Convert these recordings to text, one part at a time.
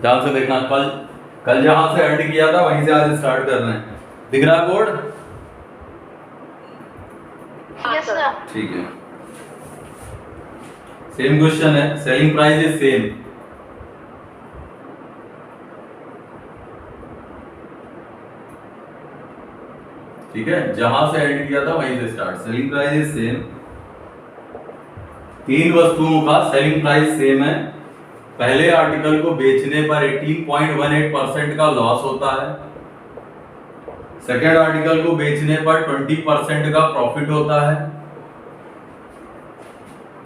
ध्यान से देखना, कल कल जहां से एंड किया था वहीं से आज स्टार्ट कर रहे हैं। दिख रहा है बोर्ड? Yes sir. ठीक है, सेम क्वेश्चन है, सेलिंग प्राइस इज सेम। ठीक है, जहां से एंड किया था वहीं से start. Selling price is same, तीन वस्तुओं का सेलिंग प्राइस सेम है। पहले आर्टिकल को बेचने पर 18.18% का लॉस होता है, सेकेंड आर्टिकल को बेचने पर 20% का प्रॉफिट होता है,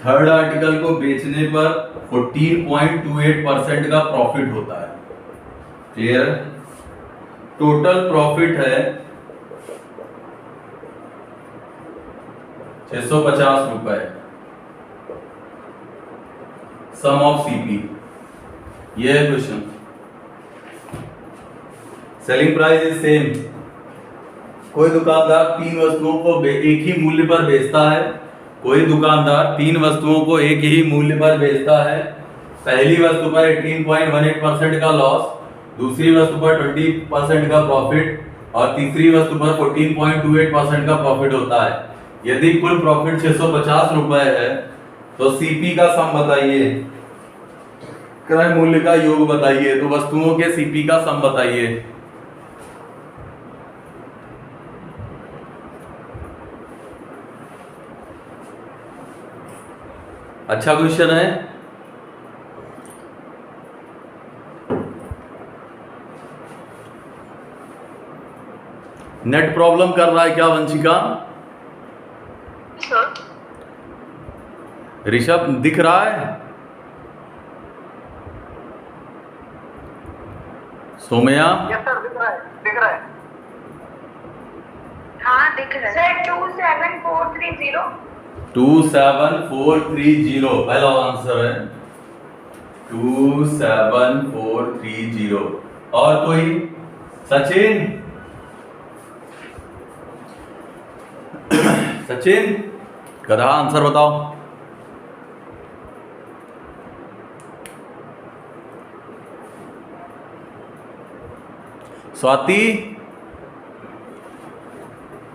थर्ड आर्टिकल को बेचने पर 14.28% का प्रॉफिट होता है। क्लियर? टोटल प्रॉफिट है 650 रुपए। सम ऑफ सीपी, ये है question. Selling price is same. कोई दुकानदार तीन वस्तुओं को एक ही मूल्य पर बेचता है। कोई दुकानदार तीन वस्तुओं को एक ही मूल्य पर बेचता है। पहली वस्तु पर 18.18% का लॉस, दूसरी वस्तु पर 20% का प्रॉफिट और तीसरी वस्तु पर 14.28% का प्रॉफिट होता है। यदि कुल प्रॉफिट 650 रुपए है तो सीपी का सम बताइए, क्रय मूल्य का योग बताइए। तो वस्तुओं के सीपी का सम बताइए। अच्छा क्वेश्चन है। नेट प्रॉब्लम कर रहा है क्या वंशिका? ऋषभ दिख रहा है? सोमया? यस सर, दिख रहा है, दिख रहा है। हाँ दिख रहा है सर। 27430। 27430 पहला आंसर है, 27430। और कोई? सचिन? सचिन गधा आंसर बताओ। स्वाति?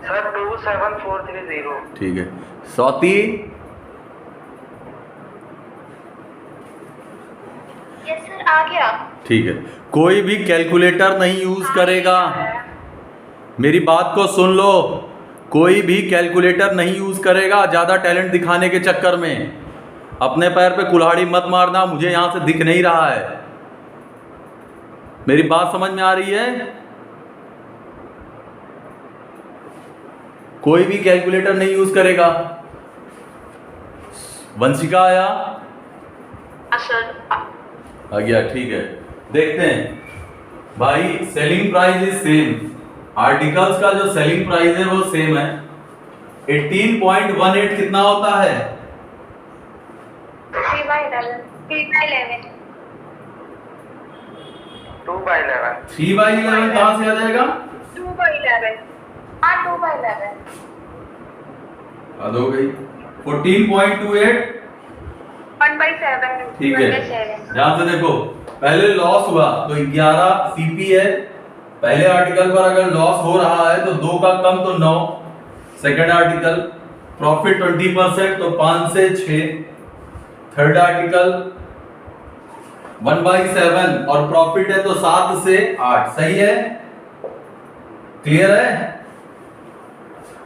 सर 27430। ठीक है, स्वाति? यस सर, आ गया। ठीक है, कोई भी कैलकुलेटर नहीं यूज करेगा। मेरी बात को सुन लो, कोई भी कैलकुलेटर नहीं यूज करेगा ज्यादा टैलेंट दिखाने के चक्कर में। अपने पैर पे कुल्हाड़ी मत मारना, मुझे यहां से दिख नहीं रहा है। मेरी बात समझ में आ रही है? कोई भी कैलकुलेटर नहीं यूज करेगा। वंशिका आया? सर आ गया, ठीक है। देखते हैं भाई, selling price is same. Articles का जो सेलिंग प्राइस है वो सेम है। 18.18 कितना होता है? 3/11। 3/11। 2/11। 3/11 कहां से आ जाएगा? 2/11। हाँ 2/11। हद हो गई। 14.28 1/7। ठीक है, ध्यान से देखो। पहले लॉस हुआ तो 11 सीपी है। पहले आर्टिकल पर अगर लॉस हो रहा है तो 2 का कम तो 9। सेकेंड आर्टिकल प्रॉफिट 20% तो 5 से 6। थर्ड आर्टिकल 1/7 और प्रॉफिट है तो 7 से 8। सही है? क्लियर है?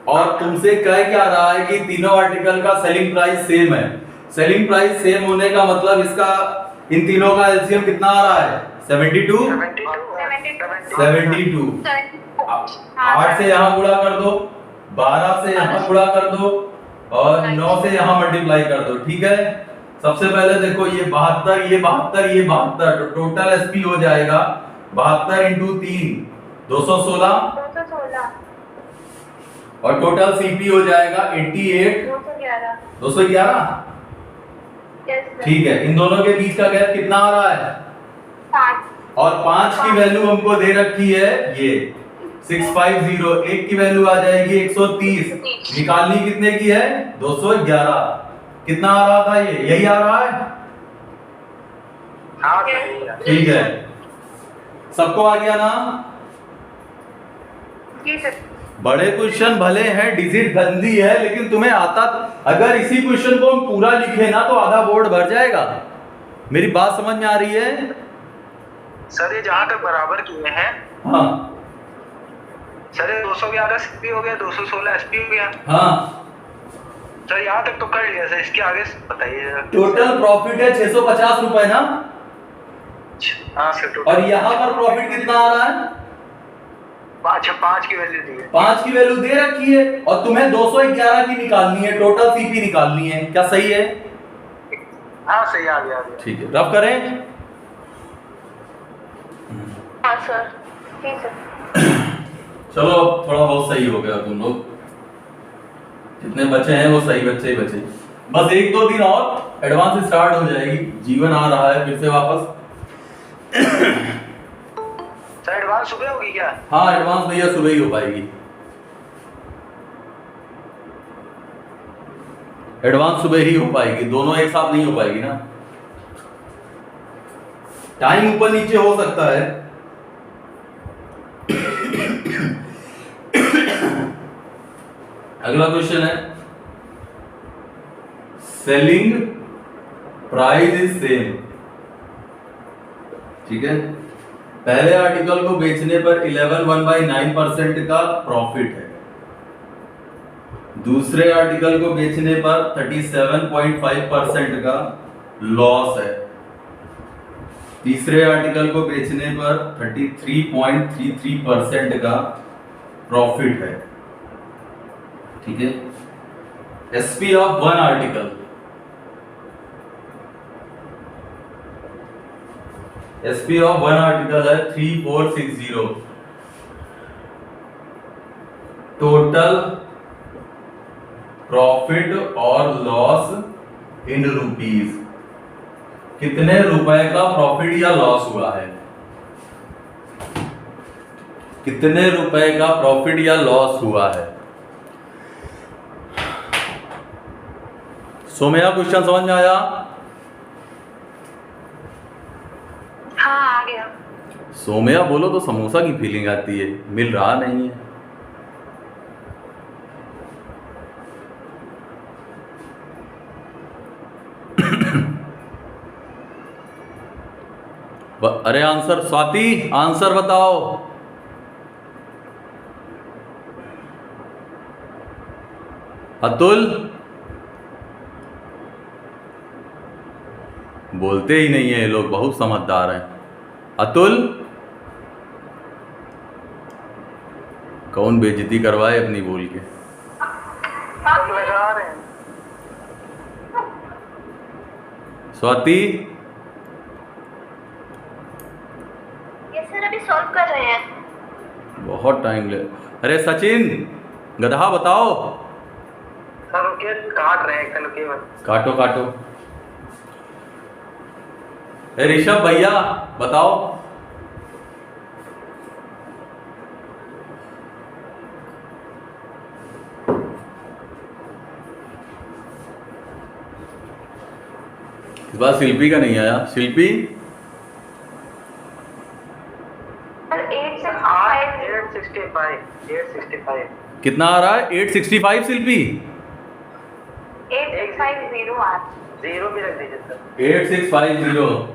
और तुमसे कह क्या रहा है कि तीनों आर्टिकल का सेलिंग प्राइस सेम है। सेलिंग प्राइस सेम होने का मतलब इसका इन तीनों का एलसीएम कितना आ रहा है? 72। 72। 8 से यहाँ गुणा कर दो, 12 से यहाँ गुणा कर दो और 9 से यहाँ मल्टीप्लाई कर दो। ठीक है, सबसे पहले देखो ये 72, ये 72, ये 72, तो टोटल एसपी हो जाएगा 72 × 3 216 और टोटल सीपी हो जाएगा 88 211। ठीक है, इन दोनों के बीच का गैप कितना आ रहा है? 5। और 5 की वैल्यू हमको दे रखी है ये 650। 1 की वैल्यू आ जाएगी 130। निकालनी कितने की है? 211। कितना आ रहा था ये? यही आ रहा है। हाँ सही है। ठीक है, सबको आ गया ना? जी सर। बड़े क्वेश्चन भले हैं, डिजिट गंदी है, लेकिन तुम्हें आता, अगर इसी क्वेश्चन को हम पूरा लिखे ना तो आधा बोर्ड भर जाएगा। मेरी बात समझ में आ रही है? सर ये जहाँ तक बराबर किए हैं, हाँ सर ये 211 एसपी हो गया, 216 एसपी हो गया। हाँ। सर यहाँ तक तो कर लिया सर, इसके आगे बताइए जरा। टोटल प्रॉफिट है 650 रुपए ना? हाँ सर टोटल। और यहाँ पर प्रॉफिट कितना आ रहा है? 5 की वैल्यू दी है। 5 की वैल्यू दे रखी है, और तुम्हें 211 की निकालनी है, टोटल सीपी निकालनी है। क्या सही है? हाँ सही आ गया। ठीक है, रफ करें। हाँ सर। जी सर। चलो अब थोड़ा बहुत सही हो गया, तुम लोग जितने बचे हैं वो सही बच्चे ही बचे। बस 1-2 दिन और एडवांस स्टार्ट हो जाएगी, जीवन आ रहा है फिर से वापस। सर एडवांस सुबह होगी क्या? हाँ एडवांस भैया सुबह ही हो पाएगी, एडवांस सुबह ही हो पाएगी, दोनों एक साथ नहीं हो पाएगी ना, टाइम ऊपर नीचे हो सकता है। अगला क्वेश्चन है, सेलिंग प्राइस इज सेम। ठीक है, पहले आर्टिकल को बेचने पर 11/9% का प्रॉफिट है, दूसरे आर्टिकल को बेचने पर 37.5% का लॉस है, तीसरे आर्टिकल को बेचने पर 33.33% का प्रॉफिट है। ठीक है, SP of one article, SP of one article है 3460। टोटल प्रॉफिट और लॉस इन रुपीज, कितने रुपए का प्रॉफिट या लॉस हुआ है, कितने रुपए का प्रॉफिट या लॉस हुआ है। सोम्या क्वेश्चन समझ में आया? हाँ आ गया। सोम्या बोलो तो समोसा की फीलिंग आती है, मिल रहा नहीं है। अरे आंसर, स्वाति आंसर बताओ। अतुल बोलते ही नहीं है ये लोग, बहुत समझदार हैं। अतुल, कौन बेइज्जती करवाए अपनी बोल के। सब लगा रहे हैं। स्वाति, ये सर अभी सॉल्व कर रहे हैं। बहुत टाइम ले। अरे सचिन गधा बताओ। सर रुकिए, काट रहे हैं एक रुकिए बस। काटो काटो। ऋषभ भैया बताओ। इस बार शिल्पी का नहीं आया। शिल्पी, सर 865 कितना आ रहा है? 865 शिल्पी। 8650 आज। जीरो भी रख दीजिए सर। 8650।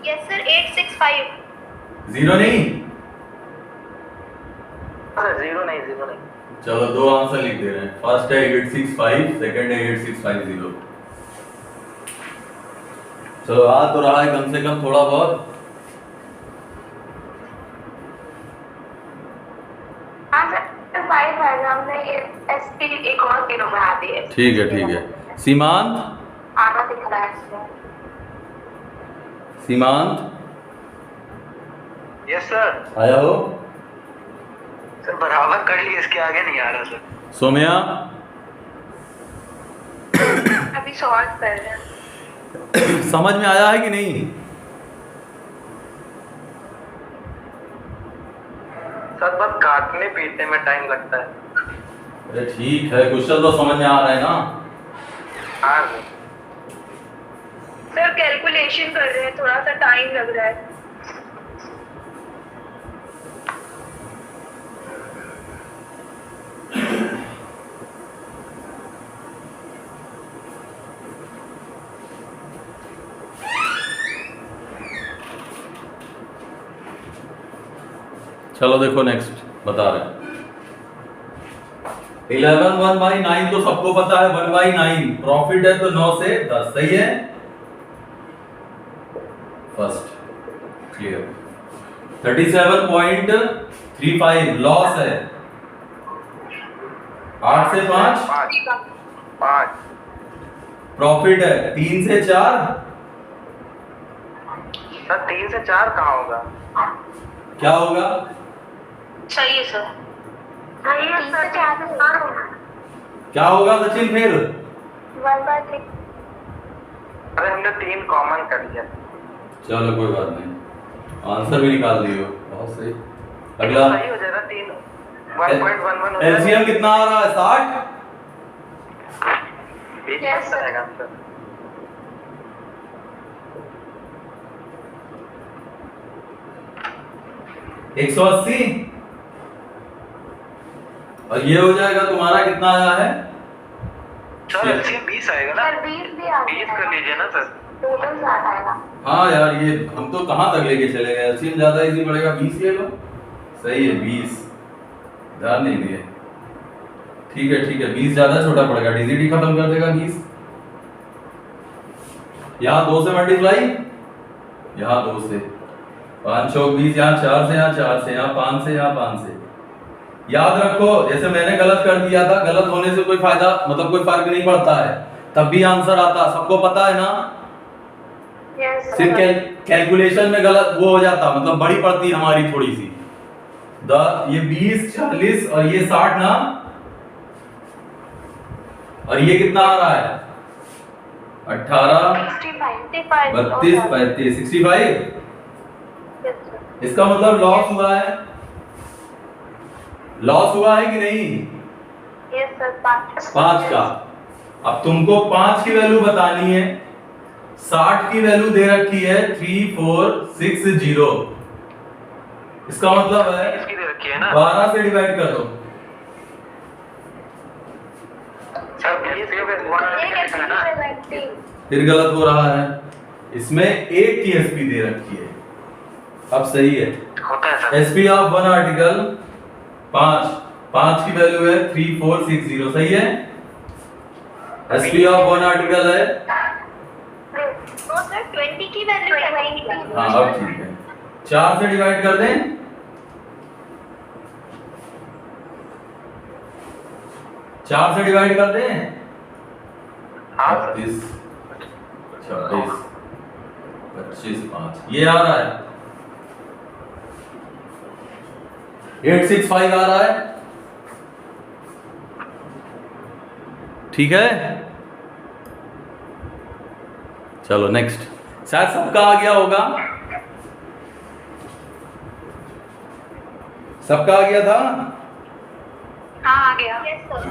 Yes sir 865। जीरो नहीं? सर जीरो नहीं। चलो दो आंसर लिख दे रहे हैं, फर्स्ट है 865, सेकंड है 8650। चलो आ तो रहा है कम से कम थोड़ा बहुत। हाँ सर 5 है, हमने ये एसपी एक और किलो बढ़ा दी है। ठीक है ठीक है। सीमांत, आधा दिख रहा है इसमें। सीमांत यस सर। आया हो? सर बराबर कर लिए, इसके आगे नहीं आ रहा सर। सोम्या, अभी सॉल्व कर रहे हैं। समझ में आया है कि नहीं? सर बस काटने पीटने में टाइम लगता है। अरे ठीक है, क्वेश्चन तो समझ में आ रहा है ना? हाँ सर कैलकुलेशन कर रहे हैं, थोड़ा सा टाइम लग रहा है। चलो देखो नेक्स्ट बता रहे हैं। 11 1/9 तो सबको पता है, 1/9 प्रॉफिट है तो 9 से 10, सही है। First clear. 37.35 लॉस है, 8 से 5 5 प्रॉफिट है, 3 से 4 सर 3 से 4 कहाँ होगा? क्या होगा? सही है सर। क्या होगा सचिन फिर? 1/3। अरे हमने 3 कॉमन कर लिया। चलो कोई बात नहीं, आंसर भी निकाल दियो, बहुत सही। अगला सही हो जाएगा 3 1.11 हो एलसीएम कितना आ रहा है? 60। Yes, sir. 180 और ये हो जाएगा तुम्हारा, कितना आया है? सर एलसीएम 20 आएगा ना? सर 20 भी आ 20 कर लीजिए ना सर। टोटल 60 आएगा। हाँ यार, ये हम तो कहाँ तक लेके चले गए, एलसीएम ज्यादा इजी पड़ेगा, 20 ले लो। सही है 20, ध्यान नहीं दिए। ठीक है 20 ज्यादा छोटा पड़ेगा, डिजिट ही खत्म कर देगा 20। यहाँ 2 से मल्टीप्लाई, यहाँ 2 से, 5 चौक 20, यहाँ 4 से, यहाँ 4 से, यहाँ 5 से, यहाँ 5 से। याद रखो, जैसे मैंने गलत कर दिया था, गलत होने से कोई फायदा मतलब कोई फर्क नहीं पड़ता है, तब भी आंसर आता, सबको पता है ना। यस सिर्फ कैलकुलेशन में गलत वो हो जाता, मतलब बड़ी पड़ती हमारी थोड़ी सी। ये 20 40 और ये 60 ना, और ये कितना आ रहा है? 18 32 35 65। इसका मतलब लॉस हुआ है, लॉस हुआ है कि नहीं? यस सर 5 का। अब तुमको 5 की वैल्यू बतानी है, 60 की वैल्यू दे रखी है 3460। इसका मतलब है इसकी दे रखी है ना? 12 से डिवाइड कर दो। सर 20 के ना? फिर गलत हो रहा है, इसमें 1 की एसपी दे रखी है। अब सही है, होता है sir. SP of one article 5 की वैल्यू है 3460, सही है। एसपी ऑफ वन आर्टिकल है, तो सर 20 की वैल्यू 20। हाँ अब ठीक है, 4 से डिवाइड कर दें, 4 से डिवाइड कर दें, हाँ 32 26 25 5, ये आ रहा है 865 आ रहा है, ठीक है। चलो नेक्स्ट, शायद सबका आ गया होगा, सबका आ गया था। हाँ आ गया। Yes sir.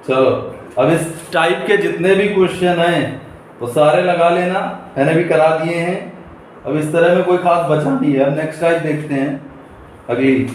चलो अब इस टाइप के जितने भी क्वेश्चन हैं वो सारे लगा लेना, मैंने भी करा दिए हैं। अब इस तरह में कोई खास बचा नहीं है। अब नेक्स्ट टाइप देखते हैं, अगली।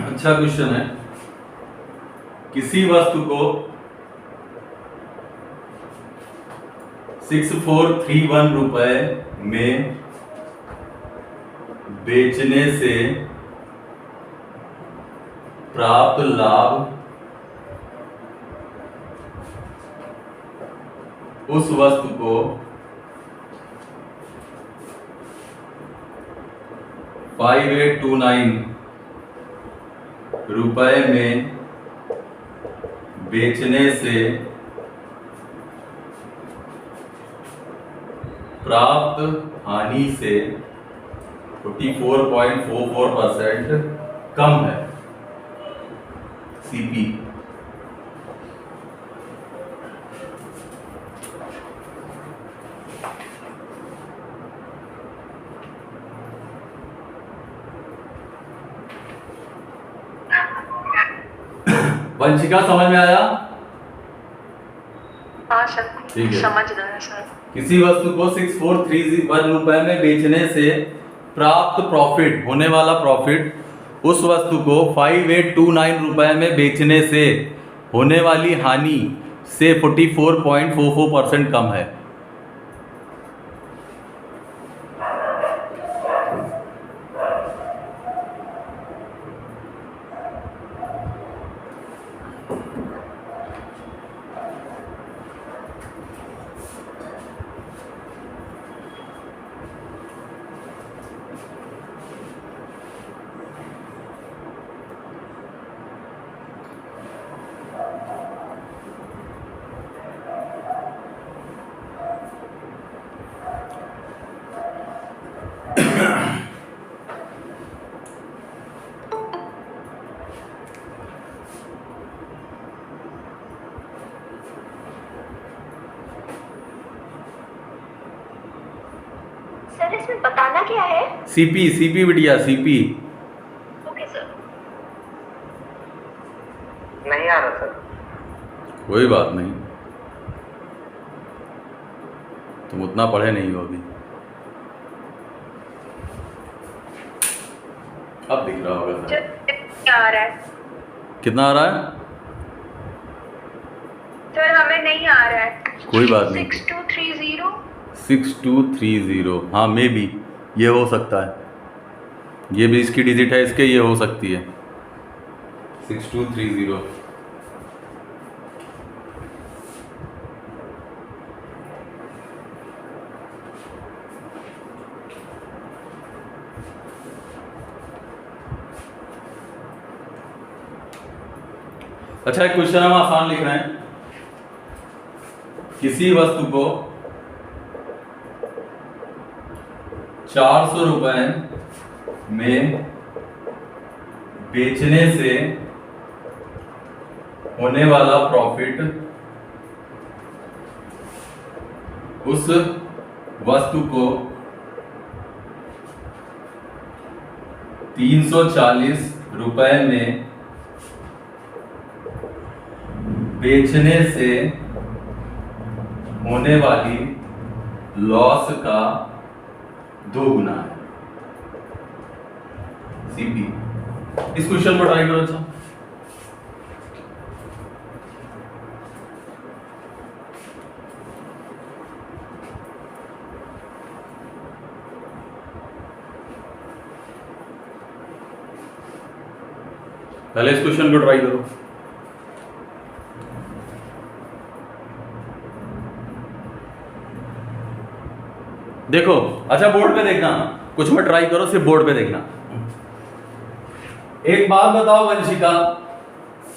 अच्छा क्वेश्चन है, किसी वस्तु को 6431 रुपए में बेचने से प्राप्त लाभ उस वस्तु को 5829 रुपए में बेचने से प्राप्त हानि से 44.44% कम है, सीपी। वंशिका समझ में आया? हाँ सर, ठीक है। समझ रहे हैं सर। किसी वस्तु को 6431 रुपए में बेचने से प्राप्त प्रॉफिट, होने वाला प्रॉफिट उस वस्तु को 5829 रुपए में बेचने से होने वाली हानि से 44.44% कम है। सर इसमें बताना क्या है? सीपी, सीपी बिटिया, सीपी। Okay sir. नहीं आ रहा सर। कोई बात नहीं, तुम उतना पढ़े नहीं हो अभी। अब दिख रहा होगा सर। क्या आ रहा है? कितना आ रहा है? सर हमें नहीं आ रहा है। कोई बात नहीं। 6230। 6230, हाँ मे बी ये हो सकता है, ये भी इसकी डिजिट है, इसके ये हो सकती है 6230। अच्छा, एक क्वेश्चन हम आसान लिख रहे हैं। किसी वस्तु को 400 रुपए में बेचने से होने वाला प्रॉफिट उस वस्तु को 340 रुपए में बेचने से होने वाली लॉस का 2 गुना है, सीपी। इस क्वेश्चन को ट्राई करो। अच्छा, पहले इस क्वेश्चन को ट्राई करो। देखो, अच्छा बोर्ड पे देखना, कुछ मत ट्राई करो, सिर्फ बोर्ड पे देखना। एक बात बताओ वंशिका,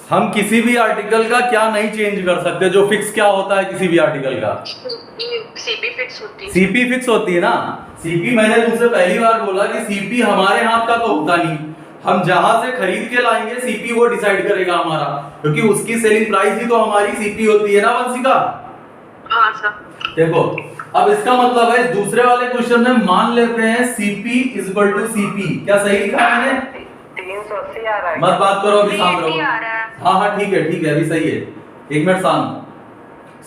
हम किसी भी आर्टिकल का क्या नहीं चेंज कर सकते? जो फिक्स क्या होता है किसी भी आर्टिकल का? सीपी फिक्स होती है। सीपी फिक्स होती है ना। सीपी मैंने तुमसे पहली बार बोला कि सीपी हमारे हाथ का तो होता नहीं, हम जहां से खरीद के लाएंगे सीपी वो डिसाइड करेगा हमारा, क्योंकि उसकी सेलिंग प्राइस ही तो हमारी सीपी होती है ना वंशिका। हाँ सर। देखो, अब इसका मतलब है दूसरे वाले क्वेश्चन में मान लेते हैं CP is equal to CP. क्या सही लिखा है मैंने? 380 आ रहा है। मत बात करो, अभी शांत रहो। आ रहा है। हाँ हाँ ठीक है ठीक है, अभी सही है, एक मिनट शांत।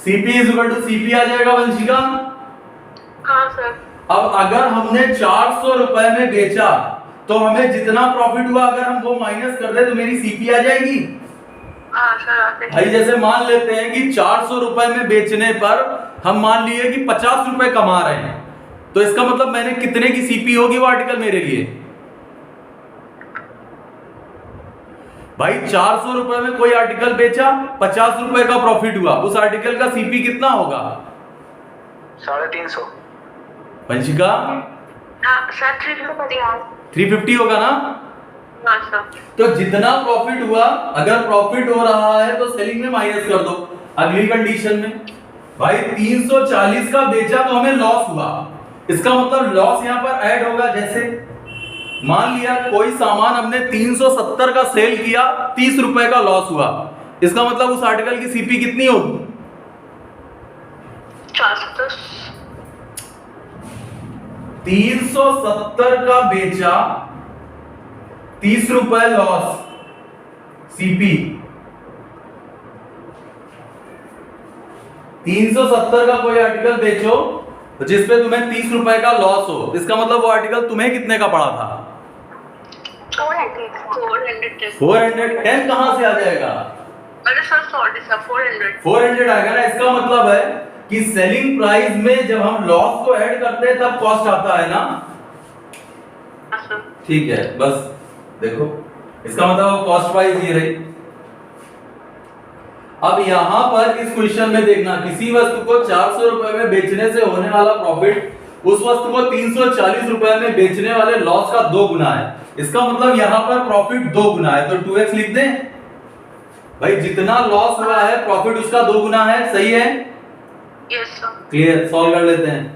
CP is equal to CP आ जाएगा वंशिका। हाँ सर। अब अगर हमने 400 रुपए में बेचा तो हमें जितना प्रॉफिट हुआ अगर हम वो माइनस कर दे तो मेरी सीपी आ जाएगी। हाँ सर आते हैं। भाई जैसे मान लेते हैं कि 400 रुपए में बेचने पर हम मान लिए कि 50 रुपए कमा रहे हैं, तो इसका मतलब मैंने कितने की सीपी होगी वो आर्टिकल मेरे लिए? भाई 400 रुपए में कोई आर्टिकल बेचा, 50 रुपए का प्रॉफिट हुआ, उस आर्टिकल का सीपी कितना होगा? 350। वंशिका हाँ सर 350। 350 होगा ना? हाँ सर। तो जितना प्रॉफिट हुआ, अगर प्रॉफिट हो रहा है तो सेलिंग में माइनस कर दो। अगली कंडीशन में भाई 340 का बेचा तो हमें लॉस हुआ, इसका मतलब लॉस यहाँ पर ऐड होगा। जैसे मान लिया कोई सामान हमने 370 का सेल किया, 30 रुपए का लॉस हुआ, इसका मतलब उस आर्टिकल की सीपी कितनी होगी? 410। 370 का बेचा, 30 रुपए लॉस, सीपी 370 का कोई आर्टिकल बेचो जिसपे तुम्हें 30 रुपए का लॉस हो, इसका मतलब वो आर्टिकल तुम्हें कितने का पड़ा था? 410 कहां से आ जाएगा? अरे सर सॉरी सर 400 आएगा ना। इसका मतलब है कि सेलिंग प्राइस में जब हम लॉस को ऐड करते हैं तब कॉस्ट आता है ना। ठीक है, बस देखो इसका मतलब वो कॉस्ट प्राइस ये रही। अब यहां पर इस क्वेश्चन में देखना, किसी वस्तु को 400 रुपए में बेचने से होने वाला प्रॉफिट उस वस्तु को 340 रुपए में बेचने वाले लॉस का 2 गुना है। इसका मतलब यहां पर प्रॉफिट 2 गुना है, तो 2x लिख दें। भाई जितना लॉस हुआ है प्रॉफिट उसका 2 गुना है, सही है? Yes sir. क्लियर, सॉल्व कर लेते हैं।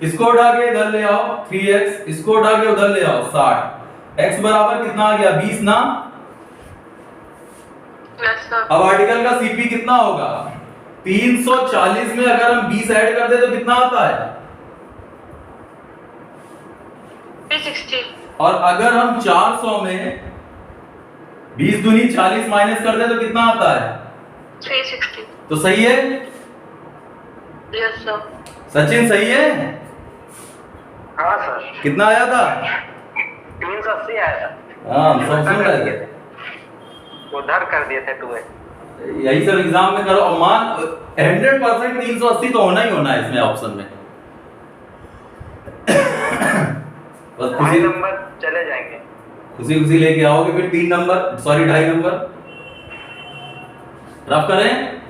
इसको उठा के इधर ले आओ 3x, इसको उठा के उधर ले आओ 60। x बराबर कितना आ गया? 20 ना। Yes sir. अब आर्टिकल का सीपी कितना होगा? 340 में अगर हम 20 ऐड कर दे तो कितना आता है? 360। और अगर हम 400 में 20 दूनी 40 माइनस कर दे तो कितना आता है? 360। तो सही है? Yes sir. सचिन सही है? हाँ सर। कितना आया था? 380 आया था। हाँ, सब सुन रहे थे। उधर कर दिए थे 2x। यही सब एग्जाम में करो और मान 100% 380 तो होना ही होना है इसमें ऑप्शन में। बस ढाई खुशी नंबर चले जाएंगे। खुशी खुशी लेके आओगे फिर 3 नंबर, सॉरी 2.5 नंबर। रफ करें,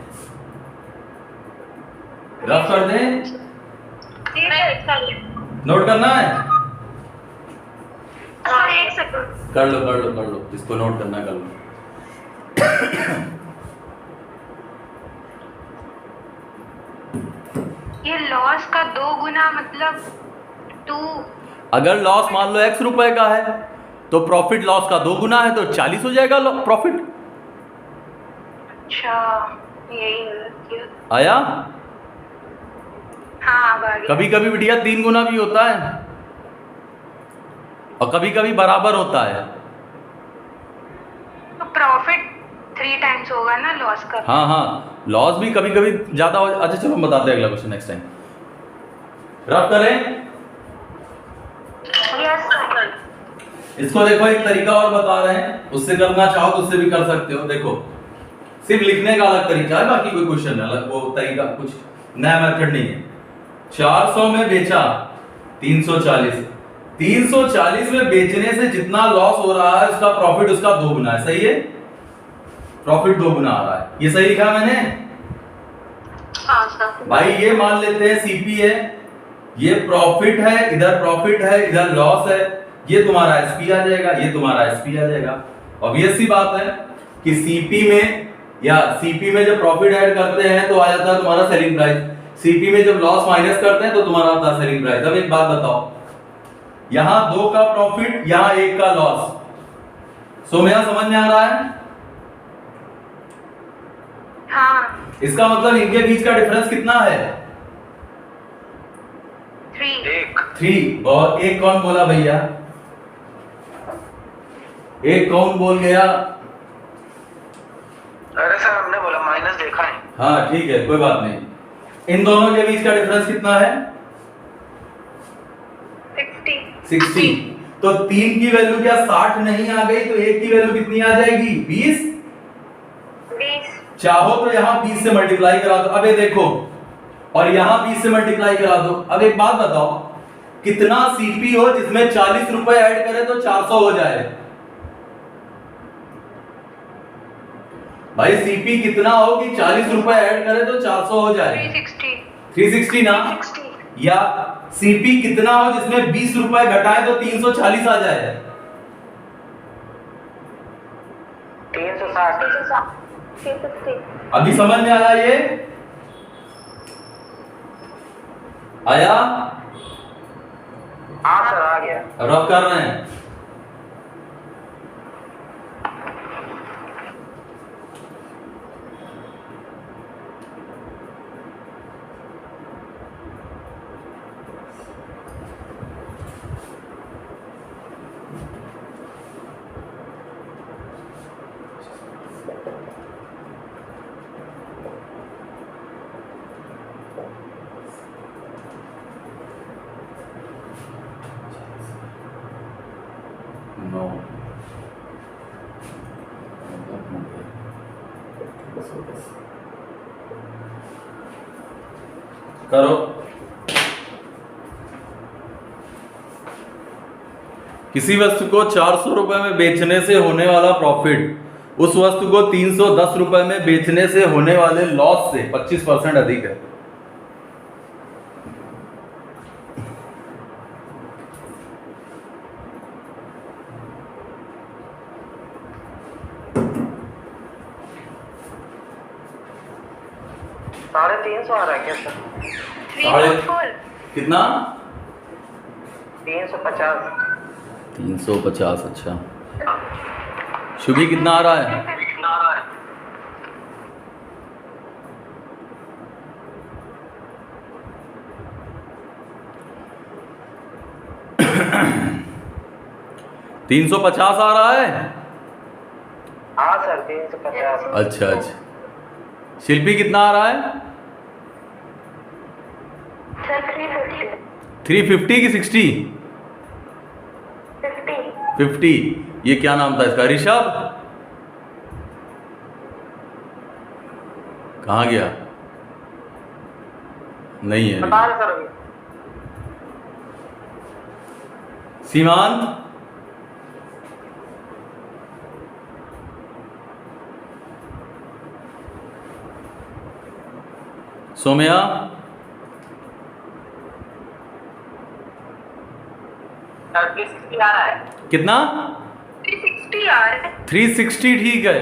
रफ कर दें, नोट करना है? हाँ, एक सेकंड। कर लो कर लो कर लो, इसको नोट करना कर लो। ये लॉस का 2 गुना मतलब 2। अगर लॉस मान लो x रुपए का है तो प्रॉफिट लॉस का 2 गुना है तो 40 हो जाएगा प्रॉफिट। अच्छा, यही आया? हाँ बारी। कभी कभी बिटिया 3 गुना भी होता है और कभी कभी बराबर होता है। तो प्रॉफिट 3 टाइम्स होगा ना लॉस का? हाँ हाँ, लॉस भी कभी कभी ज्यादा हो। अच्छा चलो हम बताते हैं अगला क्वेश्चन नेक्स्ट टाइम। रफ करें। Yes sir. इसको देखो एक तरीका और बता रहे हैं, उससे करना चाहो तो उससे भी कर सकते हो। देखो सिर्फ लिखने का अलग तरीका है, बाकी कोई क्वेश्चन अलग, वो तरीका कुछ नया मेथड नहीं है। 400 में बेचा 340, 340 में बेचने से जितना लॉस हो रहा है उसका प्रॉफिट उसका 2 गुना है, सही है? प्रॉफिट 2 गुना आ रहा है, ये सही लिखा मैंने? हाँ सर। भाई ये मान लेते हैं सीपी है, ये प्रॉफिट है, इधर प्रॉफिट है, इधर लॉस है, ये तुम्हारा एसपी आ जाएगा, ये तुम्हारा एसपी आ जाएगा। ऑब्वियस सी बात है कि सीपी में या सीपी में जब प्रॉफिट ऐड करते हैं तो आ जाता है तुम्हारा सेलिंग प्राइस, सीपी में जब लॉस माइनस करते हैं तो तुम्हारा आता है सेलिंग प्राइस। अब एक बात बताओ, यहां 2 का प्रॉफिट, यहां 1 का लॉस, सोम्या समझ में आ रहा है? हाँ। इसका मतलब इनके बीच का डिफरेंस कितना है? 3। और एक कौन बोला भैया? एक कौन बोल गया? अरे सर हमने बोला माइनस देखा है। हाँ ठीक है, कोई बात नहीं। इन दोनों के बीच का डिफरेंस कितना है? 60। तो 3 की वैल्यू क्या 60 नहीं आ गई तो 1 की वैल्यू कितनी आ जाएगी? 20। चाहो तो यहां 20 से मल्टीप्लाई करा दो। अब ये देखो, और यहां 20 से मल्टीप्लाई करा दो। अब एक बात बताओ, कितना सीपी हो जिसमें 40 रुपए ऐड करें तो 400 हो जाए? भाई सीपी कितना हो कि 40 रुपए ऐड करें तो 400 हो जाए? 360 ना। या सीपी कितना हो जिसमें 20 रुपए घटाए तो 340 आ जाए? 360। अभी समझ में आया ये? आया? हाँ सर आ गया। अब रफ कर रहे हैं। नौ करो। किसी वस्तु को 400 रुपए में बेचने से होने वाला प्रॉफिट उस वस्तु को 310 रुपए में बेचने से होने वाले लॉस से 25% अधिक है। साढ़े 300 आ रहा है क्या सर? 3.4 कितना? 350। 350। अच्छा, शुभी कितना आ रहा है? $350 आ रहा है। हाँ सर 350। अच्छा अच्छा, शिल्पी कितना आ रहा है? सर 350 350 की 60? 50। ये क्या नाम था इसका? ऋषभ? कहाँ गया? नहीं है। बता रहे सर अभी। सीमांत? सोम्या? सर 360 आ रहा है। कितना? 360 यार। 360 ठीक है।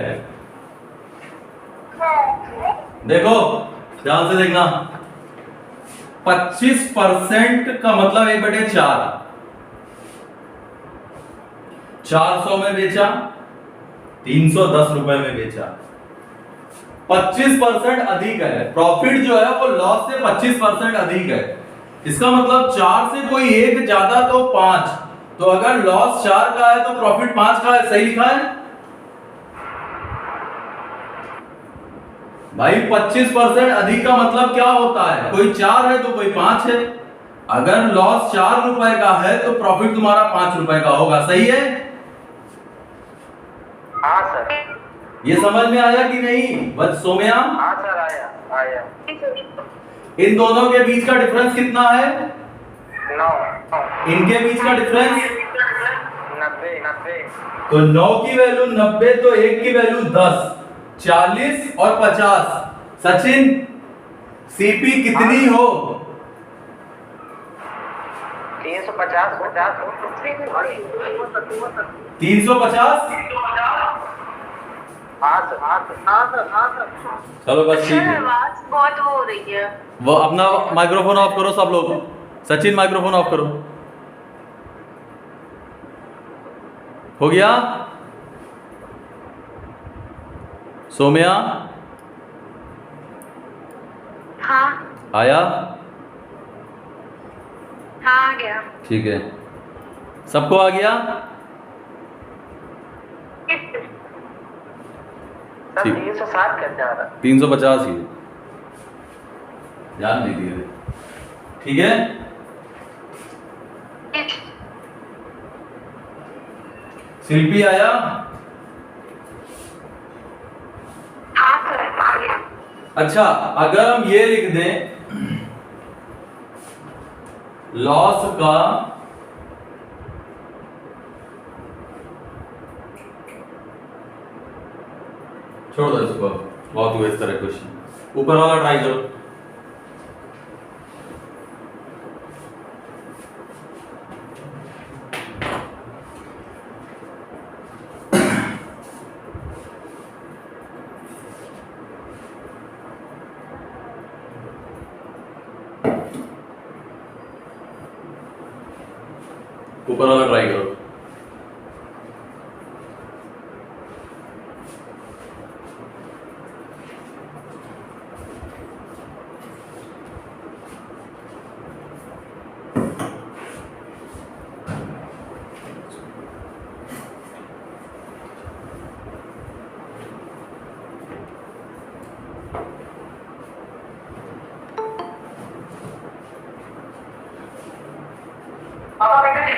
देखो ध्यान से देखना, 25% का मतलब 1/4। 400 में बेचा, 310 रुपए में बेचा, 25% अधिक है। प्रॉफिट जो है वो लॉस से 25% अधिक है। इसका मतलब 4 से कोई एक ज्यादा तो 5, तो अगर लॉस 4 का है तो प्रॉफिट 5 का है। सही लिखा है भाई। 25% अधिक का मतलब क्या होता है? कोई 4 है तो कोई 5 है। अगर लॉस 4 रुपए का है तो प्रॉफिट तुम्हारा 5 रुपए का होगा। सही है? हाँ सर। ये समझ में आया कि नहीं? बस सोम्या? हाँ सर आया आया। इन दोनों के बीच का डिफरेंस कितना है? 9। इनके बीच का डिफरेंस 90। तो 9 की वैल्यू 90, तो 1 की वैल्यू 10, 40 और 50। सचिन, सीपी कितनी हो? 350। 350? हाँ सर। चलो बस ठीक सर है। आवाज बहुत वो हो रही है। वो अपना माइक्रोफोन ऑफ करो सब लोग। सचिन माइक्रोफोन ऑफ करो। हो गया? सोम्या? हाँ आया? हाँ आ गया। ठीक है, सबको आ गया? सर ठीक। 360 कैसे आ रहा है? 350 ही है। ध्यान नहीं दिए। ठीक है, शिल्पी आया? हाँ सर आ गया। अच्छा, अगर हम ये लिख दें लॉस का छोड़ दो इसको, बहुत हुआ इस तरह क्वेश्चन। ऊपर वाला ट्राई करो। ऊपर वाला ट्राई करो।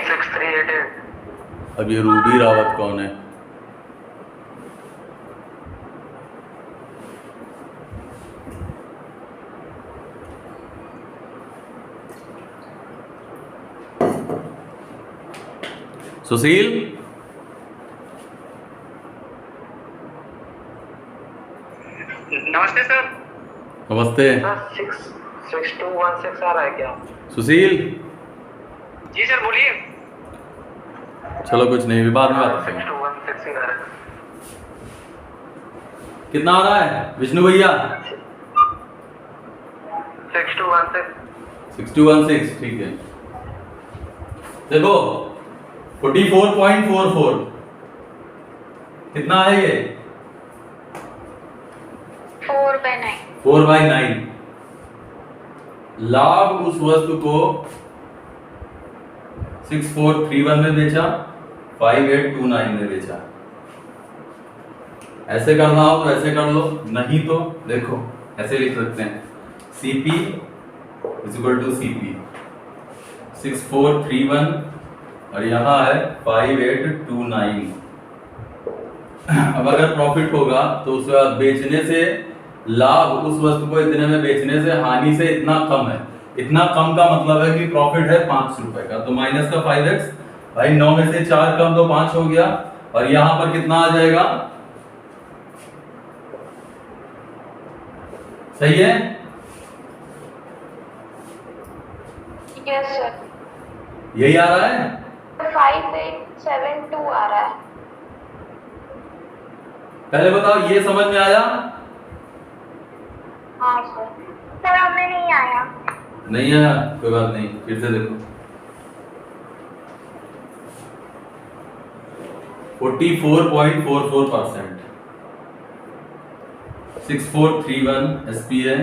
Six three eight eight. अब ये रूबी रावत कौन है? सुशील, नमस्ते सर। नमस्ते। सर 6216 आ रहा है क्या? सुशील, जी सर बोलिए। चलो कुछ नहीं, बाद में बात करेंगे। 6216 ही आ रहा है। कितना आ रहा है विष्णु भैया? 6216। 6216, ठीक है। देखो 44.44 कितना है ये? 4/9। 4/9। लाभ उस वस्तु को 6431 में बेचा, 5829 में बेचा। ऐसे करना हो तो ऐसे कर लो, नहीं तो देखो ऐसे लिख सकते हैं CP = CP 6431 और यहाँ है 5829। अब अगर प्रॉफिट होगा तो उसके बाद बेचने से लाभ उस वस्तु को इतने में बेचने से हानि से इतना कम है। इतना कम का मतलब है कि प्रॉफिट है 5 रुपए का, तो माइनस का 5x। भाई 9 में से 4 कम तो 5 हो गया, और यहां पर कितना आ जाएगा? सही है? Yes sir. यही आ रहा है? 5872 आ रहा है। पहले बताओ ये समझ में आया? हाँ सर। सर हमें नहीं आया। नहीं आया, कोई बात नहीं, फिर से देखो। 44.44%। 6431 SP है,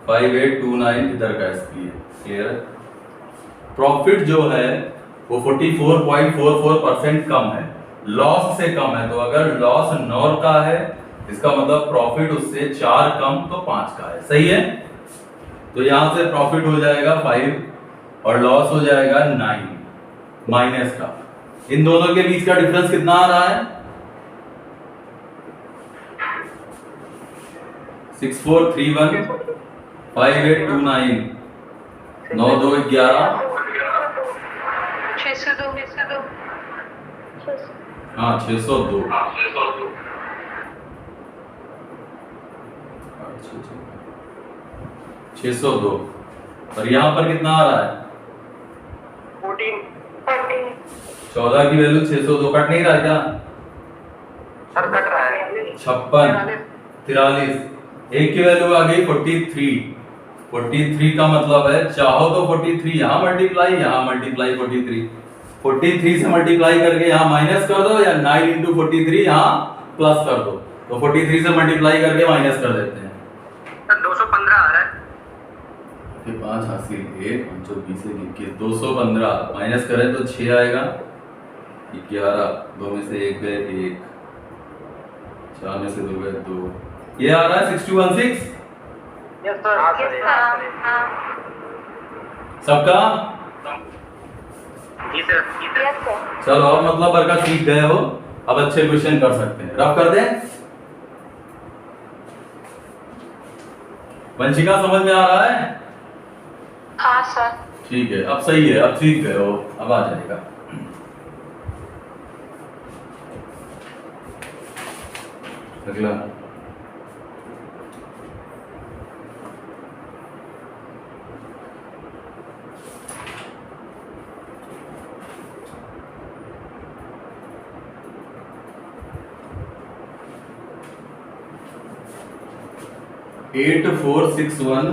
5829 इधर का SP है। क्लियर है? प्रॉफिट जो है वो 44.44% कम है, लॉस से कम है। तो अगर लॉस 9 का है, इसका मतलब प्रॉफिट उससे 4 कम तो 5 का है। सही है? तो यहां से प्रॉफिट हो जाएगा 5 और लॉस हो जाएगा 9 माइनस का। इन दोनों के बीच का डिफरेंस कितना आ रहा है? 6431 5829 9 2 11 602। हाँ 602। 602 और यहाँ पर कितना आ रहा है? 14। 14 की वैल्यू 602 कट नहीं रहा क्या? सर कट रहा है। 56 43। एक की वैल्यू आ गई 43। 43 का मतलब है चाहो तो 43 यहाँ मल्टीप्लाई 43। 43 से मल्टीप्लाई करके यहाँ माइनस कर दो, या 9 × 43 यहाँ प्लस कर दो। तो 43 से मल्टीप्लाई करके माइनस कर देते हैं। सर 215 आ रहा है। 5 हासिल 1 5 20 21 215 माइनस करें तो 6 आएगा, 11 2 में से 1 गए 1, 4 में से 2 गए 2। ये आ रहा है 6216 यस सर। हाँ सर। हाँ। सबका। जी सर। Yes sir. चलो अब मतलब वर्ग का सीख गए हो, अब अच्छे क्वेश्चन कर सकते हैं। रफ कर दें? वंशिका समझ में आ रहा है? हाँ सर। ठीक है, अब सही है, अब सीख गए हो, अब आ जाएगा। अगला 8461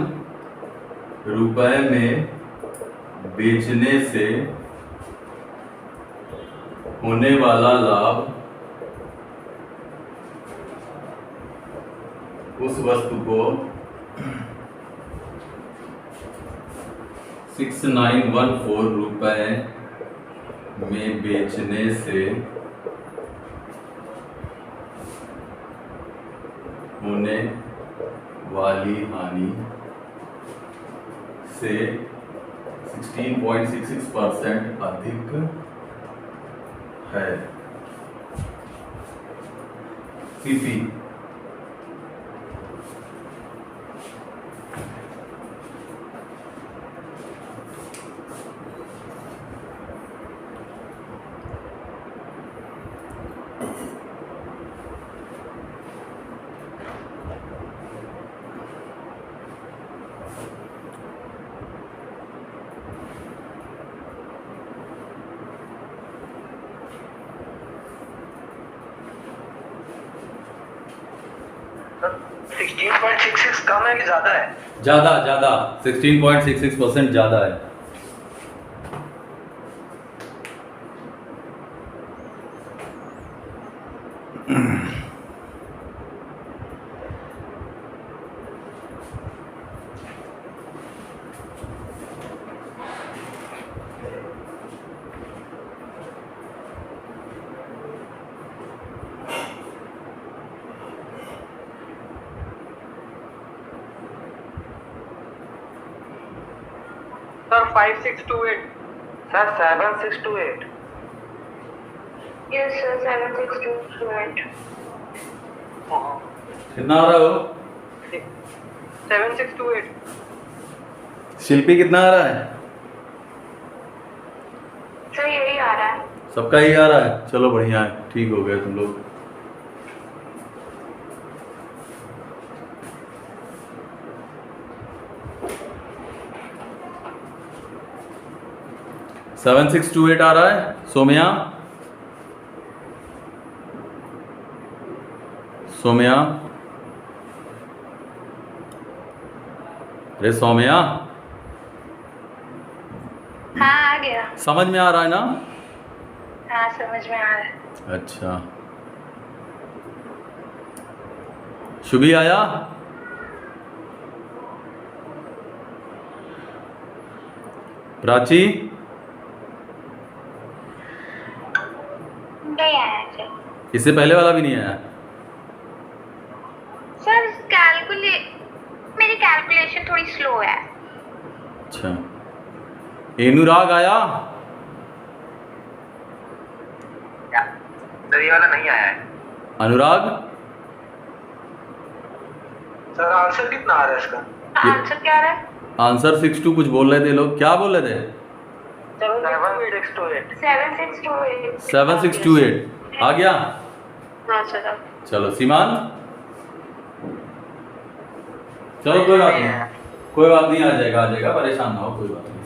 रुपए में बेचने से होने वाला लाभ उस वस्तु को 6914 रुपए में बेचने से होने वाली हानि से 16.66% अधिक है। सीसी सर 16.66 कम है कि ज्यादा है? ज्यादा 16.66% ज्यादा है। Sir 5628 sir 7628 Yes, sir. 7628. कितना आ रहा हो? 7628 शिल्पी कितना आ रहा है? सर यही आ रहा है। सबका ही आ रहा है, चलो बढ़िया है, ठीक हो गया तुम लोग। सेवन 628 आ रहा है सोम्या। अरे सोम्या, हाँ आ गया। समझ में आ रहा है ना? हाँ समझ में आ रहा है। अच्छा, शुभी आया? प्राची नहीं आया सर। इससे पहले वाला भी नहीं आया? सर मेरी कैलकुलेशन थोड़ी स्लो है। अच्छा, एनुराग आया? सर ये वाला नहीं आया है। अनुराग? सर आंसर कितना आ रहा है इसका? आंसर क्या आ रहा है? आंसर 62 कुछ बोल रहे थे लोग, क्या बोल रहे थे? 7628 7628। 7628 आ गया? हाँ सर। चलो सीमान, चलो कोई बात नहीं, कोई बात नहीं, आ जाएगा, परेशान ना हो, कोई बात नहीं।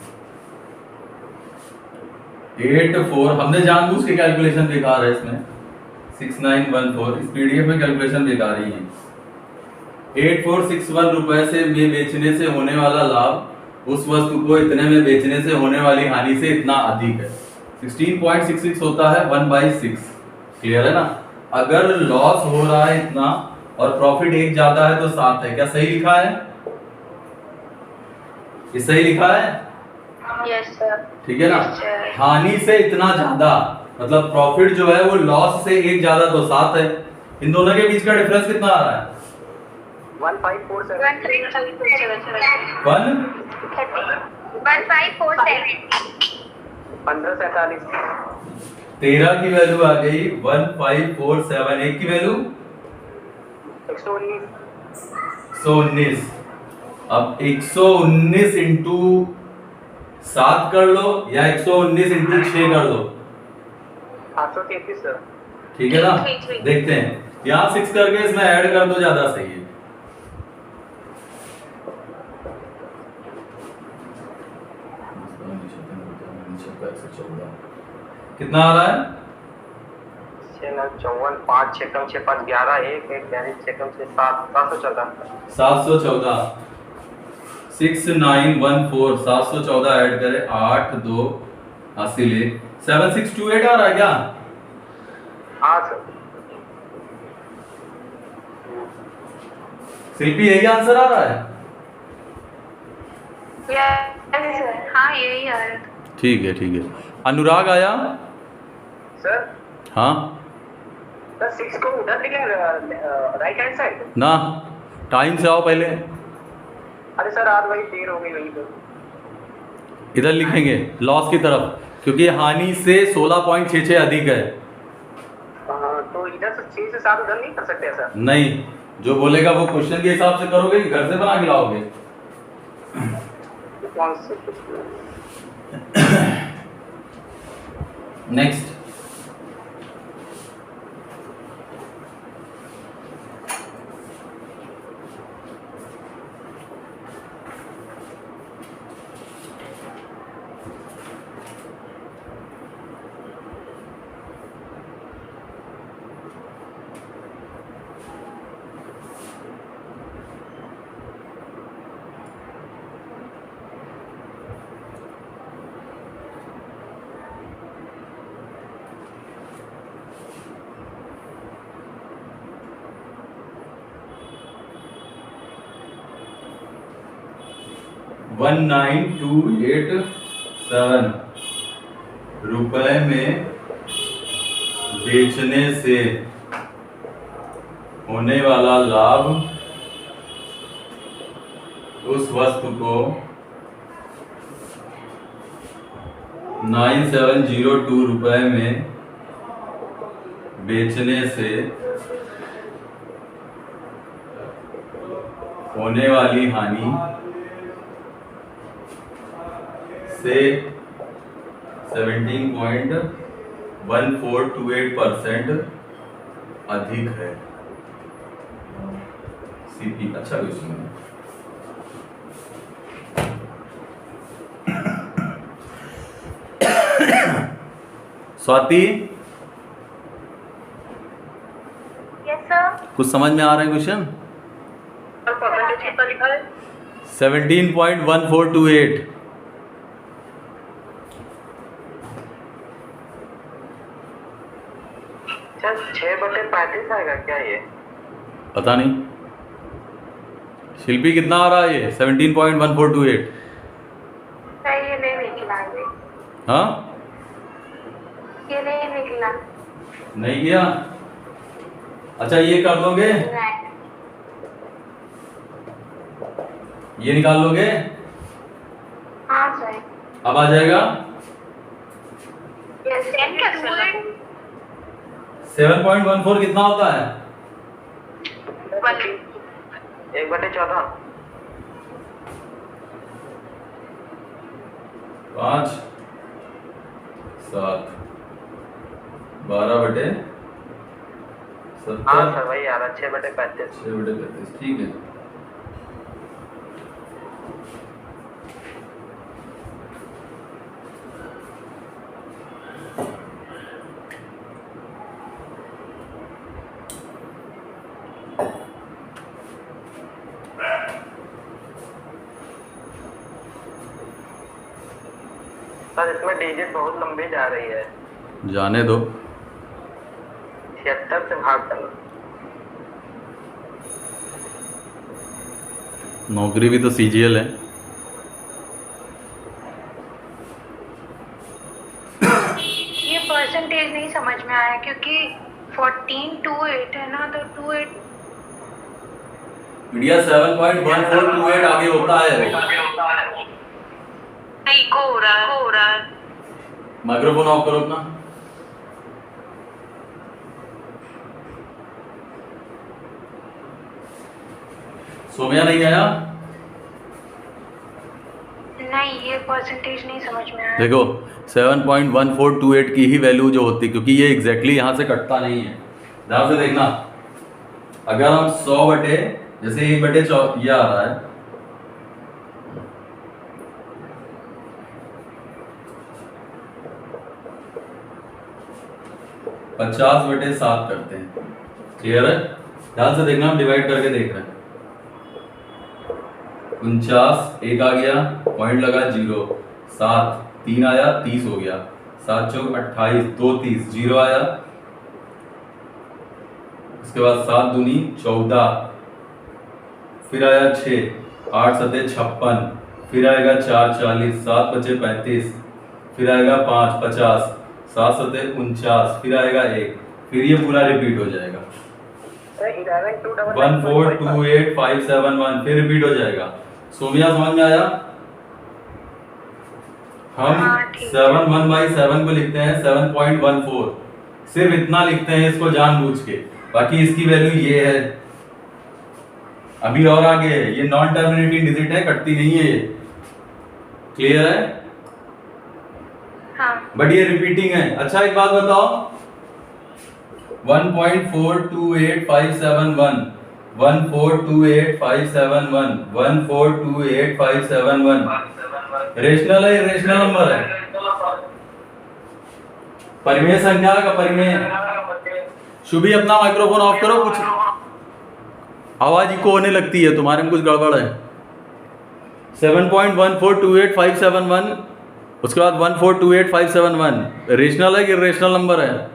84 हमने जानबूझ के कैलकुलेशन दिखा रहा है इसमें, 6914 इस पीडीएफ में कैलकुलेशन दिखा रही है। 8461 रुपए से में बेचने से होने वाला लाभ उस वस्तु को इतने में बेचने से होने वाली हानि से इतना अधिक है। 16.66 होता है 1/6, क्लियर है ना? अगर लॉस हो रहा है इतना और प्रॉफिट एक ज्यादा है तो 7 है। क्या सही लिखा है? ये सही लिखा है? Yes sir. ठीक है ना? Yes, sir. हानि से इतना ज्यादा मतलब प्रॉफिट जो है वो लॉस से एक ज्यादा तो 7 है। इन दोनों के बीच का डिफरेंस कितना आ रहा है? 1547 1547 13 की वैल्यू आ गई 1547, एक की वैल्यू 119। अब 119 इंटू 7 कर लो या 119 इंटू 6 कर लो, 833 सर। ठीक है ना? देखते हैं, यहाँ 6 करके इसमें ऐड कर दो, ज्यादा सही है। कितना आ रहा है? 54 5 6 कम 6 5 11 1 1 6 कम 6 7 714 714 6914 714 ऐड करें 8 2 80 ले 7628 आ रहा है क्या? हाँ सर। शिल्पी यही आंसर आ रहा है? यस सर, हाँ यही आ रहा था। ठीक है ठीक है। अनुराग आया? सर हाँ सर 6 को उधर लिखेंगे राइट हैंड साइड। ना, टाइम से आओ पहले। अरे सर आज वही देर हो गई वही तो। इधर लिखेंगे लॉस की तरफ, क्योंकि हानि से 16.66 अधिक है। तो इधर से 6 से 7 उधर नहीं कर सकते सर? नहीं, जो बोलेगा वो क्वेश्चन के हिसाब से करोगे कि घर से बना के लाओगे? कौन से? नेक्स्ट। वन 9287 रुपए में बेचने से होने वाला लाभ उस वस्तु को 9702 रुपए में बेचने से होने वाली हानि से 17.1428% अधिक है। सीपी अच्छा क्वेश्चन है। Swati, yes sir. कुछ समझ में आ रहा है क्वेश्चन? परसेंटेज कितना लिखा है? 17.1428। सर 6/35 आएगा क्या ये? पता नहीं। शिल्पी कितना आ रहा है ये? 17.1428। सर ये नहीं निकला अभी। हाँ, ये नहीं निकला। नहीं किया? अच्छा ये कर लोगे, नहीं। ये निकाल लोगे? हाँ सर। अब आ जाएगा। Yes sir. 7.14 कितना होता है? 1/14। 5 7 12/70। हाँ सर वही आ रहा 6/35। 6/35 ठीक है। सर इसमें डिजिट बहुत लंबी जा रही है। जाने दो। 76 से भाग डालो। नौकरी भी तो सीजीएल है। ये परसेंटेज नहीं समझ में आया क्योंकि 1428 है ना, तो 28 इंडिया 7.1428 आगे होता है। नहीं को हो रहा है। माइक्रोफोन ऑफ करो अपना। सोम्या नहीं आया? नहीं, ये परसेंटेज नहीं समझ में आया। देखो 7.1428 की ही वैल्यू जो होती है, क्योंकि ये एग्जैक्टली यहाँ से कटता नहीं है। ध्यान से देखना, अगर हम 100 बटे जैसे 1/4 ये आ रहा है, पचास बटे 7 करते हैं। क्लियर है? ध्यान से देखना, हम डिवाइड करके देख रहे हैं। 49 एक आ गया, पॉइंट लगा 0, 7 3 आया 30 हो गया, 7 चौक 28, 2 30, 0 आया उसके बाद 7 दूनी 14, फिर आया 6, 8 सते 56, फिर आएगा 4 40, 7 पचे 35, फिर आएगा 5 50, 7 सते 49, फिर आएगा 1, फिर ये पूरा रिपीट हो जाएगा। 1 4 2 8 5 7 1, फिर रिपीट हो जाएगा। सोमिया समझ में आया? हम हाँ, ठीक 7 1 बाई 7 को लिखते हैं 7.14, सिर्फ इतना लिखते हैं इसको जानबूझ के, बाकी इसकी वैल्यू ये है। अभी और आगे है, ये नॉन टर्मिनेटिंग डिजिट है, कटती नहीं है ये, क्लियर है? हाँ। बट ये रिपीटिंग है। अच्छा एक बात बताओ, 1.428571, 1428571, 1428571 रेशनल है, इरेशनल नंबर है? परिमेय संख्या का परिमेय। शुभी अपना माइक्रोफोन ऑफ करो, कुछ आवाज इको होने लगती है, तुम्हारे में कुछ गड़बड़ है। 7.1428571, उसके बाद 1428571 रेशनल है कि इरेशनल नंबर है?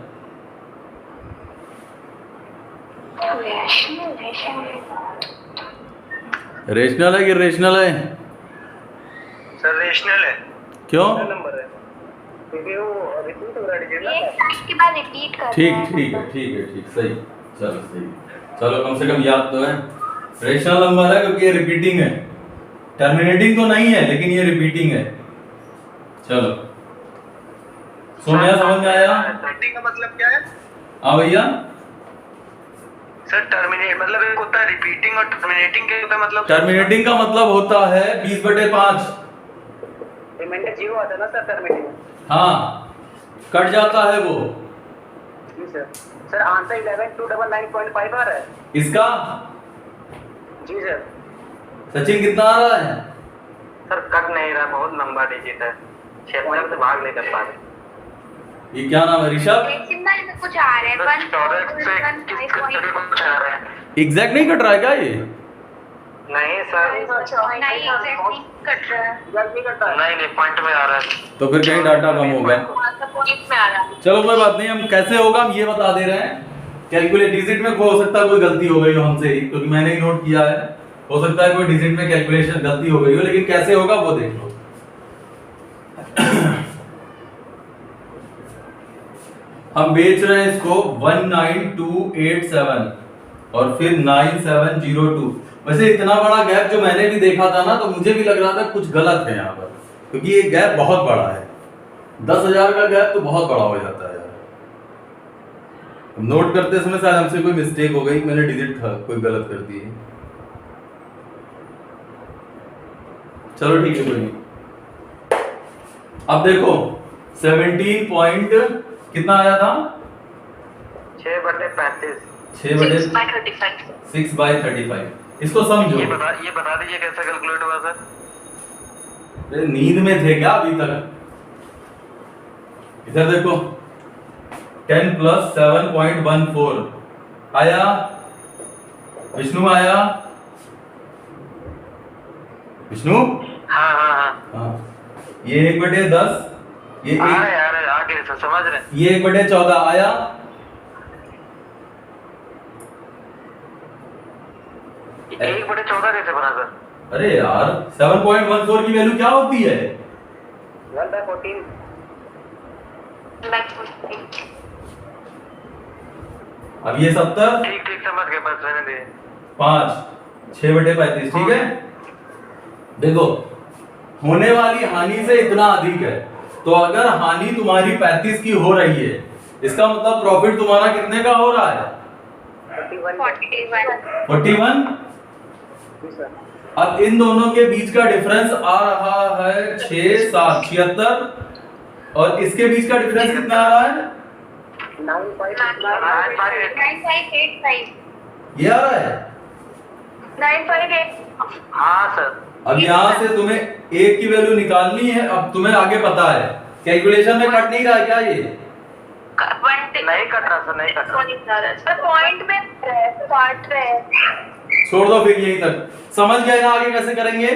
रेशनल है कि इरेशनल है? सर रेशनल है। क्यों? नंबर है क्योंकि वो रिपीट हो रहा है डिजिट ना। एक टाइम के बाद रिपीट कर ठीक ठीक है, ठीक है, ठीक, सही, चलो सही, चलो कम से कम याद तो है। रेशनल नंबर है क्योंकि ये रिपीटिंग है, टर्मिनेटिंग तो नहीं है लेकिन ये रिपीटिंग है। चलो सोनिया समझ में आया? रिपीटिंग का मतलब क्या है? हाँ भैया। सर टर्मिनेट मतलब एक होता है रिपीटिंग और टर्मिनेटिंग के होता है मतलब। टर्मिनेटिंग का मतलब होता है 20/5। रिमाइंडर 0 आता है ना सर टर्मिनेटिंग। हाँ, कट जाता है वो। जी सर। सर आंसर 11299.5 आ रहा है इसका? जी सर। सचिन कितना आ रहा है? सर कट नहीं रहा, बहुत लंबा डिजिट है, 6 पॉइंट से भाग नहीं कर पा रहे। ये क्या नाम है? ऋषभ? सिंबल में कुछ आ रहा है, 1 एग्जैक्ट नहीं कट रहा है क्या ये? नहीं सर नहीं एग्जैक्टली कट रहा है। नहीं पॉइंट में आ रहा है। तो फिर कहीं डाटा कम होगा। पॉइंट में आ रहा है। चलो कोई बात नहीं, हम कैसे होगा हम ये बता दे रहे हैं। कैलकुलेट डिजिट में हो सकता है कोई गलती हो गई हो हमसे ही, क्योंकि मैंने ही नोट किया है। हो सकता है कोई डिजिट में कैलकुलेशन गलती हो गई हो, लेकिन कैसे होगा वो देख लो। हम बेच रहे हैं इसको 19287 और फिर 9702। वैसे इतना बड़ा गैप जो मैंने भी देखा था ना, तो मुझे भी लग रहा था कुछ गलत है यहाँ पर, क्योंकि ये गैप बहुत बड़ा है। 10,000 का गैप तो बहुत बड़ा हो जाता है यार। नोट करते समय शायद हमसे कोई मिस्टेक हो गई, मैंने डिजिट कोई गलत कर दी है। चलो ठीक है, कोई नहीं। अब देखो 17 पॉइंट कितना आया था? 6/35। 6/35। इसको समझो। ये बता दीजिए कैसे कैलकुलेट हुआ सर? अरे नींद में थे क्या अभी तक? इधर देखो 10 + 7.14 आया। विष्णु आया? विष्णु? हाँ। ये 1/10, ये आ रहे आगे सर, समझ रहे हैं। ये 1/14 आया। ये 1/14 कैसे बना सर? अरे यार 7.14 की वैल्यू क्या होती है? 1/14। अब ये 70, ठीक समझ गए, बस रहने दे। 5 6/35, ठीक है। देखो होने वाली हानि से इतना अधिक है, तो अगर हानि तुम्हारी 35 की हो रही है, इसका मतलब प्रॉफिट तुम्हारा कितने का हो रहा है? 41। अब इन दोनों के बीच का डिफरेंस आ रहा है 6 7 76, और इसके बीच का डिफरेंस कितना आ रहा है? 9585। ये आ रहा है। 958। हाँ सर। अब यहाँ से तुम्हें एक की वैल्यू निकालनी है। अब तुम्हें आगे पता है कैलकुलेशन में कट नहीं रहा है क्या ये? नहीं कट रहा सर, नहीं कट रहा। पॉइंट में काट रहे हैं। छोड़ दो फिर यहीं तक। समझ गए ना आगे कैसे करेंगे?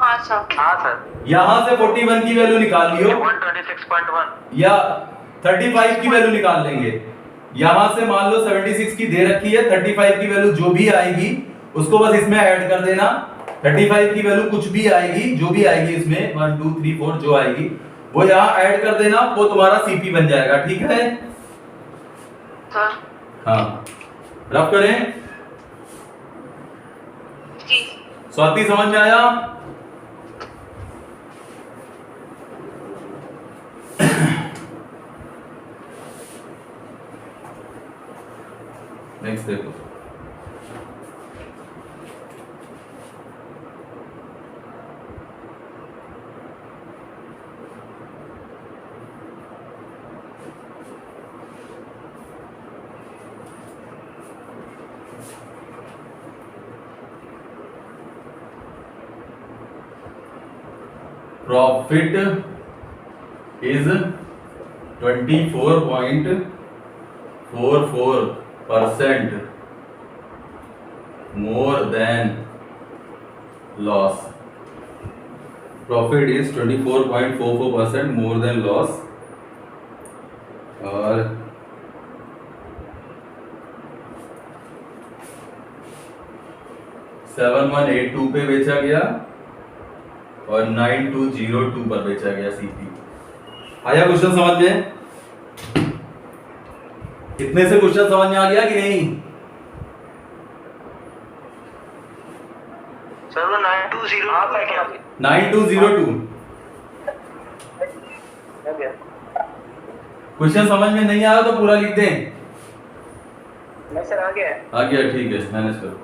हाँ सर। यहाँ से 41 की वैल्यू निकाल लियो 126.1 या 35 की वैल्यू निकाल लेंगे। यहां से मान लो 76 की दे रखी है, 35 की वैल्यू जो भी आएगी उसको बस इसमें ऐड कर देना। 35 की वैल्यू कुछ भी आएगी, जो भी आएगी इसमें 1 2 3 4 जो आएगी वो यहाँ ऐड कर देना, वो तुम्हारा सीपी बन जाएगा। ठीक है? हाँ हाँ, रफ करें। जी। स्वाति समझ में आया? नेक्स्ट देखो, profit is 24.44% more than loss. Profit is 24.44% more than loss और 7182 पे बेचा गया और 9202 पर बेचा गया सीपी। आया क्वेश्चन समझ में? कितने से क्वेश्चन समझ में आ गया कि नहीं? सर वो 9202 है क्या? 9202 क्वेश्चन समझ में नहीं आया तो पूरा लिख दें। नहीं सर आ गया। आ गया, ठीक है, मैनेज करो।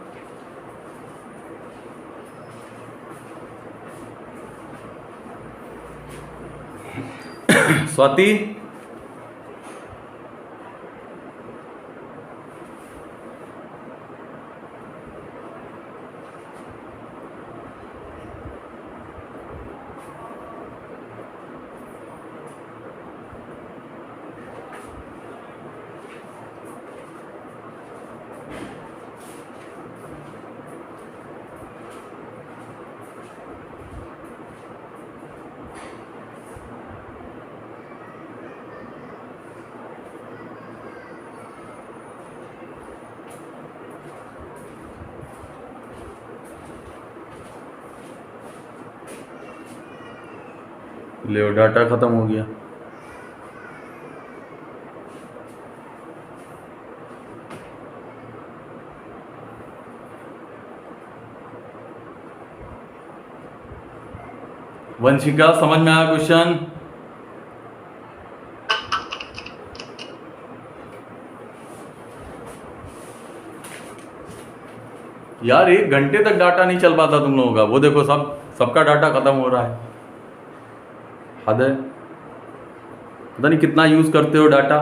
स्वाति ले डाटा खत्म हो गया। वंशिका समझ में आया क्वेश्चन? यार 1 घंटे तक डाटा नहीं चल पाता तुम लोगों का। वो देखो सबका डाटा खत्म हो रहा है। हद है, पता नहीं कितना यूज करते हो डाटा।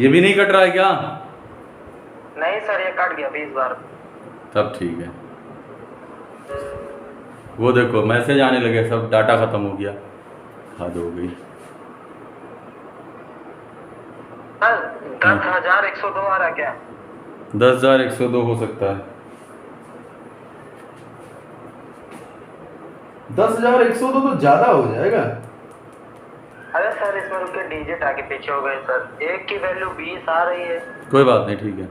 ये भी नहीं कट रहा है क्या? नहीं सर ये कट गया 20 बार। तब ठीक है। वो देखो मैसेज आने लगे, सब डाटा खत्म हो गया। हद हो गई। 10,102 आ रहा क्या? 10,102 हो सकता है। 10,102 तो ज्यादा हो जाएगा। अरे सर इसमें रुके डिजिट आगे पीछे हो गए सर। एक की वैल्यू 20 आ रही है कोई बात नहीं, ठीक है।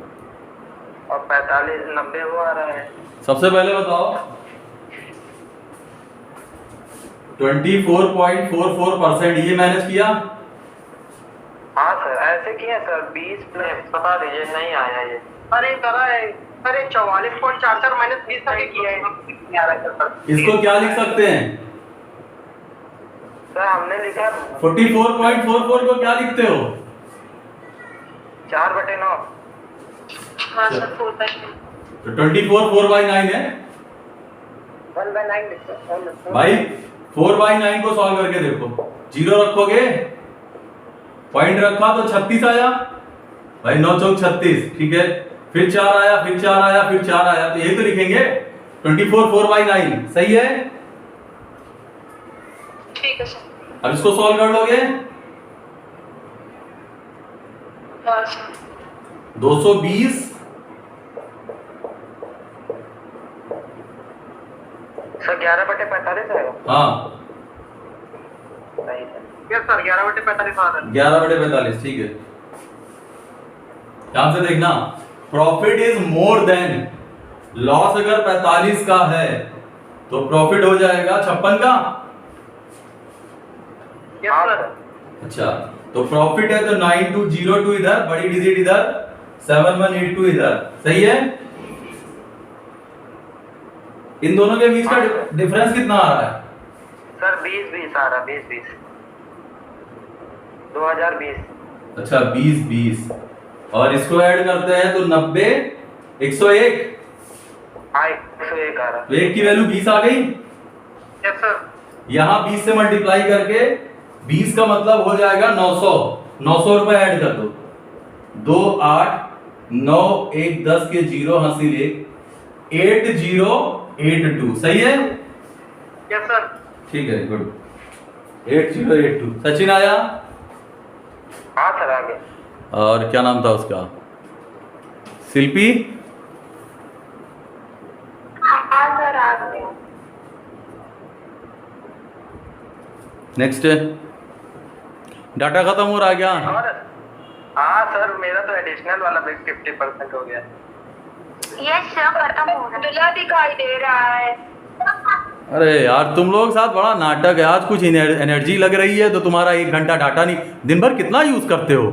और 45 90 वो आ रहा है। सबसे पहले बताओ 24.44% ये मैनेज किया? हाँ सर ऐसे किया सर। 20 प्लस बता दीजिए नहीं आया ये। अरे करा है। अरे 44.44 माइनस 20 तक किया है। इसको क्या लिख सकते हैं? सर हमने लिखा 44.44 को क्या लिखते हो? 4/9। हाँ सर 4/9। तो 24 4/9 है 1/9 लिखते भाई। 4/9 को सॉल्व करके देखो। 0 रखोगे, पॉइंट रखा तो 36 आया भाई। 9 चौक 36, ठीक है। फिर 4 आया, फिर 4 आया, फिर 4 आया, तो यही तो लिखेंगे 24 4/9। सही है? ठीक है सर। अब इसको सॉल्व कर लोगे। हाँ सर। 220 11/45 है। हाँ सही है। यस सर 11/45 आ रहा है। 11/45 ठीक है। ध्यान से देखना, profit is more than, loss अगर 45 का है तो प्रॉफिट हो जाएगा 56 का। Yes sir. अच्छा, तो प्रॉफिट है तो 9202 इधर, बड़ी डिजिट इधर, 7182 इधर, सही है। इन दोनों के बीच का डिफरेंस कितना आ रहा है? सर 20-20 आ रहा, 20-20 2020। अच्छा 20-20 और इसको ऐड करते हैं तो 90 101। हाँ 101 आ रहा। तो एक की वैल्यू 20 आ गई। Yes sir. यहां 20 से मल्टीप्लाई करके 20 का मतलब हो जाएगा 900। 900 रुपए ऐड कर दो। 2 8 9 1 10 के 0 हासिल 1 8082, सही है। Yes sir. ठीक है, गुड। 8082 सचिन आया। हाँ सर आगे। और क्या नाम था उसका? शिल्पी। हाँ सर आ गए। नेक्स्ट डाटा खत्म हो रहा क्या? और हाँ सर मेरा तो एडिशनल वाला भी 50% हो गया। यस सर खत्म हो रहा है। धुला दिखाई दे रहा है। अरे यार तुम लोग साथ बड़ा नाटक है आज। कुछ एनर्जी लग रही है तो तुम्हारा 1 घंटा डाटा नहीं। दिन भर कितना यूज करते हो?